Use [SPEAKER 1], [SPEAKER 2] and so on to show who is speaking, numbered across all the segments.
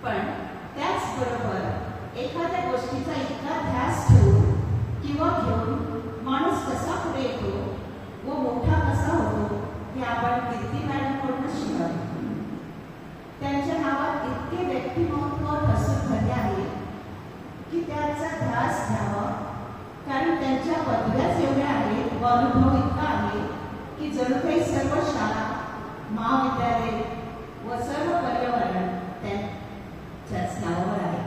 [SPEAKER 1] पण त्याचबरोबर एखाद्या गोष्टीचा इतका ध्यास ठेवून किंवा घेऊन माणूस कसा पुढे येतो व मोठा कसा होतो हे आपण कीर्ती मॅडमकडून शिकावे. त्यांच्या नावात इतके व्यक्तिमत्व ठसून भरले आहे की त्याचा ध्यास घ्यावा, कारण त्यांच्या पदव्याच एवढ्या आहेत व अनुभव इतका आहे की जणू काही सर्व शाळा, महाविद्यालय व सर्व पर्यावरण त्यांच्याच नावावर आहे.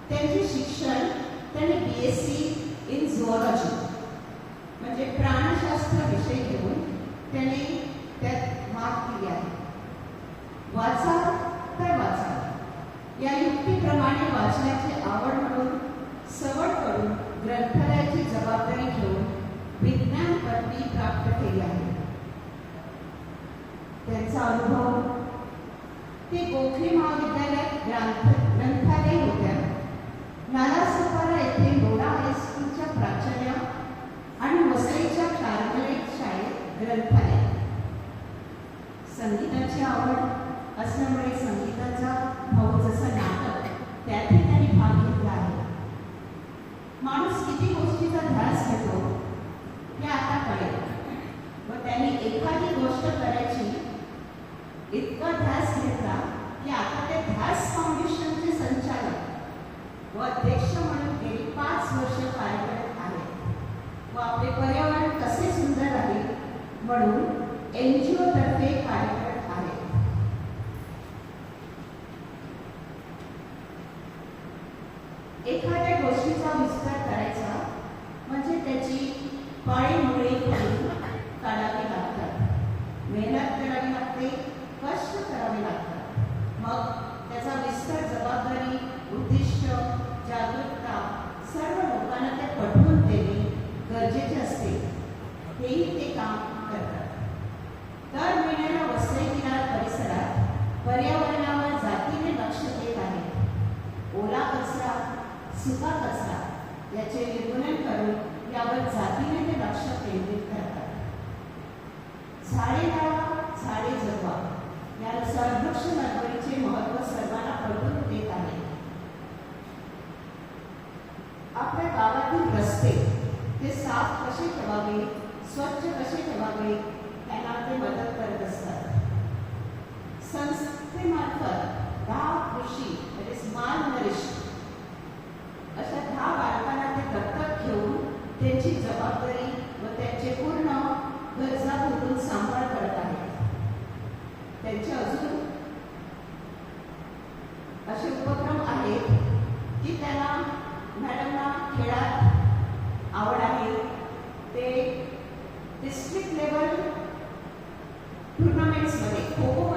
[SPEAKER 1] त्यांचे शिक्षण त्यांनी BSc इन झुऑलॉजी म्हणजे प्राणशास्त्र विषय घेऊन त्यांनी त्यात मार्क केली आहे. वाचा तर वाचा या युक्तीप्रमाणे वाचण्याची आवड म्हणून सवड करून ग्रंथालयाची जबाबदारी घेऊन विज्ञान पदवी प्राप्त केली आहे. त्यांचा अनुभव ते गोखले महाविद्यालयात ग्रंथालय होत्या, नालासोपारा येथे लोढा हायस्कूलच्या प्राचार्या आणि वसईच्या कार्मेलीट शाळेत ग्रंथालय. संगीताची आवड असल्यामुळे संगीताचा भाऊ जसं नाटक त्यातही त्यांनी भाग घेतला आहे. माणूस किती गोष्टीचा ध्यास घेतो हे आता कळेल व त्यांनी एखादी गोष्ट करायची इतका ध्यास घेतला की आता ते ध्यास फाउंडेशनचे संचालक व अध्यक्ष म्हणून गेली 5 वर्ष कार्यरत आहेत व आपले पर्यावरण कसे सुंदर राहील म्हणून NGO तर्फे कार्यरत आहेत. एखाद्या गोष्टीचा विस्तार करायचा म्हणजे त्याची पाळीमुळे काढावी लागतात, मेहनत करावी लागते, कष्ट करावे लागतात. मग त्याचा विस्तार जबाबदारी, उद्दिष्ट, जागरूकता सर्व लोकांना ते पटवून देणे गरजेचे असते. हेही ते काम करतात. दर महिन्याला वसई किनारा परिसरात पर्यावरणावर जातीने लक्ष देत आहेत. ओला कचरा, सुका कचरा याचे निर्मूलन करून यावर जातीने ते लक्ष केंद्रित करतात. झाडे लावा, झाडे जगवा यानुसार वृक्ष लागवडीचे महत्त्व सर्वांना पटवून देत आहे. आपल्या गावातील रस्ते ते साफ कसे ठेवावे, स्वच्छ कसे ठेवावे त्यांना ते मदत करत असतात. संस्थेमार्फत 10 कृषी म्हणजे स्मार्ट नरिश अशा 10 बालकांना ते दत्तक घेऊन त्यांची जबाबदारी व त्यांचे पूर्ण गरजा पूर्ण सांभाळ करत आहेत. त्यांचे अजून असे उपक्रम आहेत की त्यांना मॅडमना खेळात आवड आहे. ते डिस्ट्रिक्ट लेवल टुर्नामेंट्समध्ये खो-खो